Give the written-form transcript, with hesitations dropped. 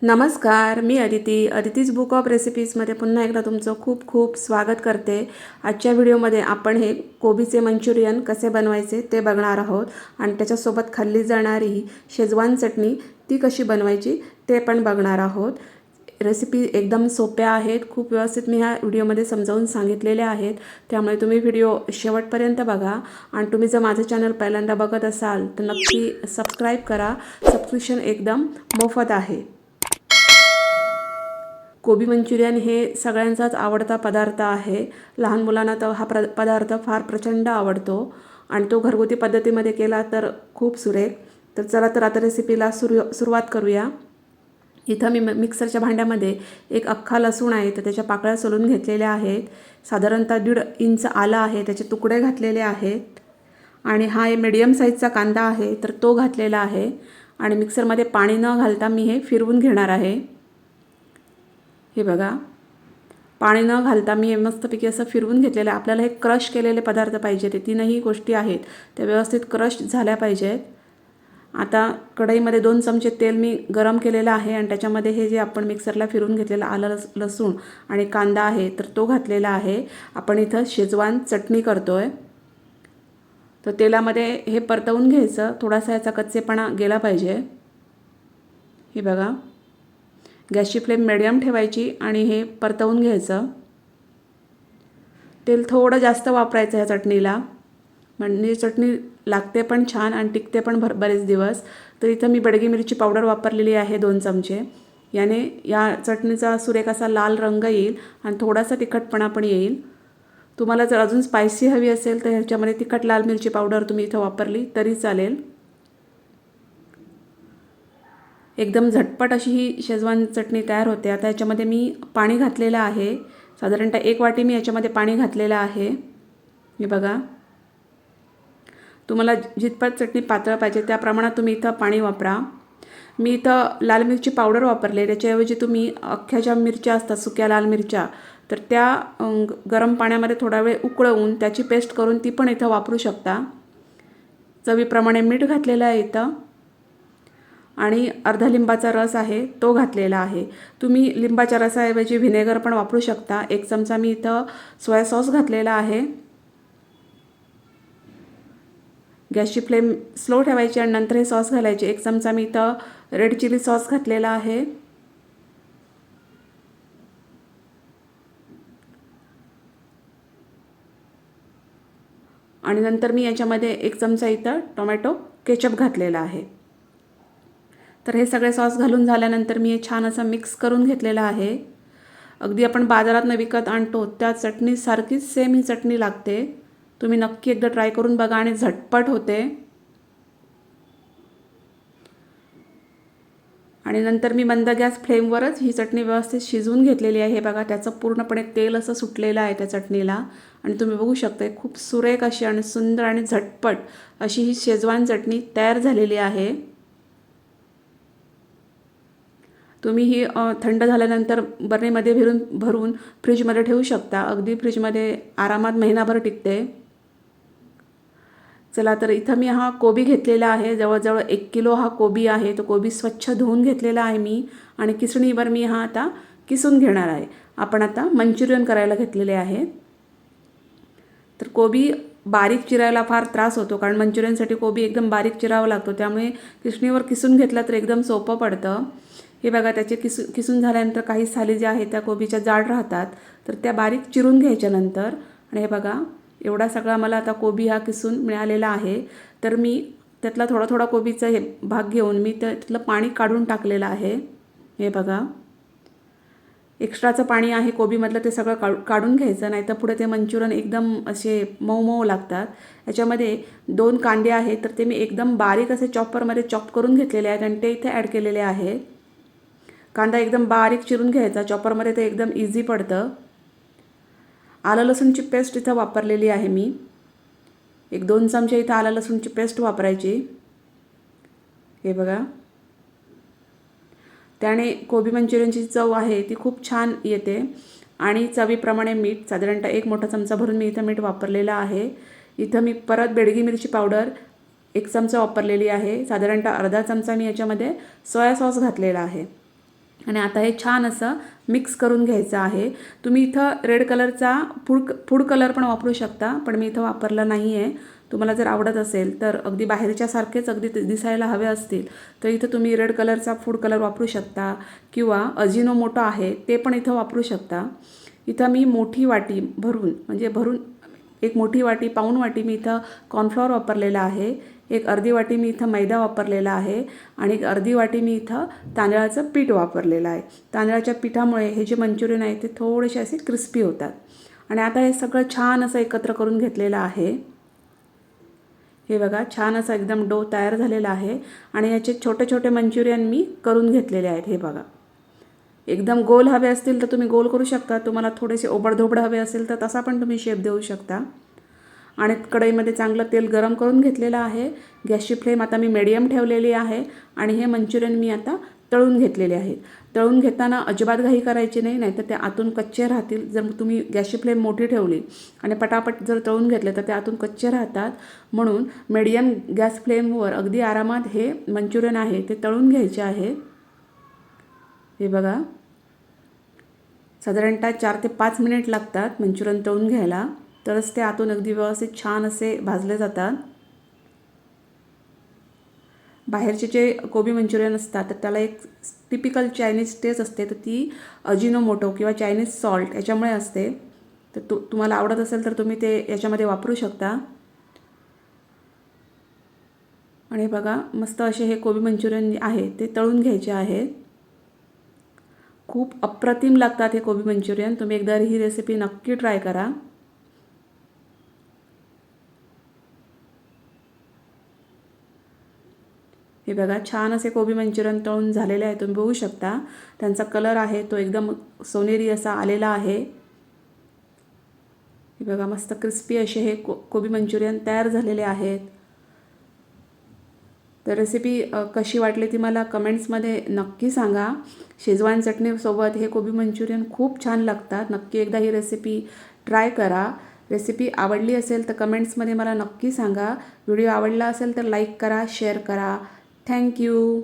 नमस्कार, मी अदितीज book of रेसिपीजमध्ये पुन्हा एकदा तुमचं खूप खूप स्वागत करते। आजच्या व्हिडिओमध्ये आपण हे कोबीचे मंचुरियन कसे बनवायचे ते बघणार आहोत आणि त्याच्यासोबत खाल्ली जाणारी शेजवान चटणी ती कशी बनवायची ते पण बघणार आहोत। रेसिपी एकदम सोप्या आहेत, खूप व्यवस्थित मी ह्या व्हिडिओमध्ये समजावून सांगितलेल्या आहेत, त्यामुळे तुम्ही व्हिडिओ शेवटपर्यंत बघा। आणि तुम्ही जर माझं चॅनल पहिल्यांदा बघत असाल तर नक्की सबस्क्राईब करा, सबस्क्रिप्शन एकदम मोफत आहे। कोबी मंचुरियन हे सगळ्यांचाच आवडता पदार्थ आहे। लहान मुलांना तर हा पदार्थ फार प्रचंड आवडतो आणि तो घरगुती पद्धतीमध्ये केला तर खूप सुरेख। तर चला तर आता रेसिपीला सुरुवात करूया। इथं मी मिक्सरच्या भांड्यामध्ये एक अख्खा लसूण आहे तर त्याच्या पाकळ्या सोलून घेतलेल्या आहेत। साधारणतः 1.5 इंच आलं आहे, त्याचे तुकडे घातलेले आहेत आणि हा एक मीडियम साईजचा कांदा आहे तर तो घातलेला आहे आणि मिक्सरमध्ये पाणी न घालता मी हे फिरवून घेणार आहे। हे बघा, पाणी न घालता मी हे मस्तपैकी असं फिरवून घेतलेलं आहे। आपल्याला हे क्रश केलेले पदार्थ पाहिजे, ते तीनही गोष्टी आहेत त्या व्यवस्थित क्रश झाल्या पाहिजेत। आता कढईमध्ये 2 चमचे तेल मी गरम केलेलं आहे आणि त्याच्यामध्ये हे जे आपण मिक्सरला फिरवून घेतलेलं आलं लसूण आणि कांदा आहे तर तो घातलेला आहे। आपण इथं शेजवान चटणी करतोय तर तेलामध्ये हे परतवून घ्यायचं, थोडासा याचा कच्चेपणा गेला पाहिजे। हे बघा, गॅसची फ्लेम मीडियम ठेवायची आणि हे परतवून घ्यायचं। तेल थोडं जास्त वापरायचं ह्या चटणीला, म्हणजे चटणी लागते पण छान आणि टिकते पण बरेच दिवस। तर इथं मी बेडगी मिरची पावडर वापरलेली आहे 2 चमचे। याने या चटणीचा सुरेख असा लाल रंग येईल आणि थोडासा तिखटपणा पण येईल। तुम्हाला जर अजून स्पायसी हवी असेल तर ह्याच्यामध्ये तिखट लाल मिरची पावडर तुम्ही इथं वापरली तरी चालेल। एकदम झटपट अशी ही शेजवान चटणी तयार होते। आता याच्यामध्ये मी पाणी घातलेलं आहे, साधारणतः 1 वाटी मी याच्यामध्ये पाणी घातलेलं आहे। हे बघा, तुम्हाला जितपत चटणी पातळ पाहिजे त्या प्रमाणात तुम्ही इथं पाणी वापरा। मी इथं लाल मिरची पावडर वापरले, त्याच्याऐवजी तुम्ही अख्ख्या ज्या मिरच्या असतात सुक्या लाल मिरच्या तर त्या गरम पाण्यामध्ये थोडा वेळ उकळवून त्याची पेस्ट करून ती पण इथं वापरू शकता। चवीप्रमाणे मीठ घातलेलं आहे इथं आणि अर्धा लिंबाचा रस आहे तो घातलेला आहे। तुम्ही लिंबाच्या रसाऐवजी व्हिनेगर पण वापरू शकता। 1 चमचा मी इथं सोया सॉस घातलेला आहे। गॅसची फ्लेम स्लो ठेवायची आणि नंतर हे सॉस घालायचे। 1 चमचा मी इथं रेड चिली सॉस घातलेला आहे आणि नंतर मी याच्यामध्ये 1 चमचा इथं टोमॅटो केचप घातलेला आहे। तर हे सगळे सॉस घालून झाल्यानंतर मी हे छान असं मिक्स करून घेतलेलं आहे। अगदी आपण बाजारातून विकत आणतो त्या चटणीसारखीच सेम ही चटणी लागते। तुम्ही नक्की एकदा ट्राय करून बघा आणि झटपट होते। आणि नंतर मी मंद गॅस फ्लेमवरच ही चटणी व्यवस्थित शिजवून घेतलेली आहे। हे बघा, त्याचं पूर्णपणे तेल असं सुटलेलं आहे त्या चटणीला आणि तुम्ही बघू शकता खूप सुरेख अशी आणि सुंदर आणि झटपट अशी ही शेजवान चटणी तयार झालेली आहे। तुम्ही ही थंड झाल्यानंतर बरणीमध्ये भरून फ्रीजमध्ये ठेवू शकता। अगदी फ्रीजमध्ये आरामात महिनाभर टिकते। चला तर इथं मी हा कोबी घेतलेला आहे, जवळजवळ 1 किलो हा कोबी आहे। तो कोबी स्वच्छ धुवून घेतलेला आहे मी आणि किसणीवर मी हा आता किसून घेणार आहे। आपण आता मंचुरियन करायला घेतलेले आहे। तर कोबी बारीक चिरायला फार त्रास होतो, कारण मंचुरियनसाठी कोबी एकदम बारीक चिरावा लागतो, त्यामुळे किसणीवर किसून घेतला तर एकदम सोपं पडतं। हे बघा, त्याचे किसून झाल्यानंतर काही साली ज्या आहेत त्या कोबीच्या जाड राहतात तर त्या बारीक चिरून घ्यायच्या नंतर। आणि हे बघा, एवढा सगळा मला आता कोबी हा किसून मिळालेला आहे। तर मी त्यातला थोडा थोडा कोबीचा हे भाग घेऊन मी त्यातलं पाणी काढून टाकलेलं आहे। हे बघा, एक्स्ट्राचं पाणी आहे कोबीमधलं ते सगळं काढून घ्यायचं, नाही तर पुढे ते मंचुरियन एकदम असे मऊ मऊ लागतात। याच्यामध्ये 2 कांदे आहेत तर ते मी एकदम बारीक असे चॉपरमध्ये चॉप करून घेतलेले आहेत आणि ते इथे ॲड केलेले आहे। कांदा एकदम बारीक चिरून घ्यायचा, चॉपरमध्ये ते एकदम इझी पडतं। आलं लसूणची पेस्ट इथं वापरलेली आहे मी, 1-2 चमचे इथं आलं लसूणची पेस्ट वापरायची। हे बघा, त्याने कोबी मंचुरियनची चव आहे ती खूप छान येते। आणि चवीप्रमाणे मीठ, साधारणतः 1 मोठा चमचा भरून मी इथं मीठ वापरलेलं आहे। इथं मी परत बेडगी मिरची पावडर 1 चमचा वापरलेली आहे। साधारणतः अर्धा चमचा मी याच्यामध्ये सोया सॉस घातलेला आहे। आणि आता हे छान असं मिक्स करून घ्यायचं आहे. तुम्ही इथं रेड कलरचा फूड कलर पण वापरू शकता, पण मी इथं वापरला नाही आहे. तुम्हाला जर आवडत असेल तर अगदी बाहेरच्यासारखेच अगदी दिसायला हवे असतील तर इथं तुम्ही रेड कलरचा फूड कलर वापरू शकता किंवा अजिनोमोटो आहे ते पण इथं वापरू शकता. इथं मी मोठी वाटी भरून एक मोठी वाटी पाऊण वाटी मी इथं कॉर्नफ्लॉवर वापरलेला आहे. एक अर्धी वाटी मी इथं मैदा वापरलेला आहे आणि एक अर्धी वाटी मी इथं तांदळाचं पीठ वापरलेलं आहे. तांदळाच्या पिठामुळे हे जे मंचुरियन आहे ते थोडेसे असे क्रिस्पी होतात. आणि आता हे सगळं छान असं एकत्र करून घेतलेलं आहे. हे बघा छान असा एकदम डो तयार झालेला आहे आणि याचे छोटे छोटे मंचुरियन मी करून घेतलेले आहेत. हे बघा एकदम गोल हवे असतील तर तुम्ही गोल करू शकता. तुम्हाला थोडेसे ओबडधोबड हवे असेल तर तसा पण तुम्ही शेप देऊ शकता. आणि कढईमध्ये चांगलं तेल गरम करून घेतलेलं आहे. गॅसची फ्लेम आता मी मीडियम ठेवलेली आहे आणि हे मंचुरियन मी आता तळून घेतलेले आहेत. तळून घेताना अजिबात घाई करायची नाही, नाहीतर ते आतून कच्चे राहतील. जर तुम्ही गॅसची फ्लेम मोठी ठेवली आणि पटापट जर तळून घेतले तर ते आतून कच्चे राहतात. म्हणून मीडियम गॅस फ्लेमवर अगदी आरामात हे मंचुरियन आहे ते तळून घ्यायचे आहे. हे बघा साधारणतः 4 ते 5 मिनिट लागतात मंचुरियन तळून घ्यायला, तरच ते आतून अगदी व्यवस्थित छान असे भाजले जातात. बाहेरचे जे कोबी मंचुरियन असतात तर त्याला एक टिपिकल चायनीज टेस्ट असते, तर ती अजिनोमोटो किंवा चायनीज सॉल्ट याच्यामुळे असते. तर तुम्हाला आवडत असेल तर तुम्ही ते याच्यामध्ये वापरू शकता. आणि बघा मस्त असे हे कोबी मंचुरियन आहे ते तळून घ्यायचे आहेत. खूप अप्रतिम लागतात हे कोबी मंचुरियन. तुम्ही एकदा ही रेसिपी नक्की ट्राय करा. हे बघा छान असे कोबी मंचुरियन तळून झालेले आहे. तुम्ही बघू शकता त्यांचा कलर आहे तो एकदम सोनेरी असा आलेला आहे. हे बघा मस्त क्रिस्पी असे हे कोबी मंचुरियन तयार झालेले आहेत. तर रेसिपी कशी वाटली ती मला कमेंट्समध्ये नक्की सांगा. शेजवान चटणीसोबत हे कोबी मंचुरियन खूप छान लागतात. नक्की एकदा ही रेसिपी ट्राय करा. रेसिपी आवडली असेल तर कमेंट्समध्ये मला नक्की सांगा. व्हिडिओ आवडला असेल तर लाईक करा, शेअर करा. थँक्यू.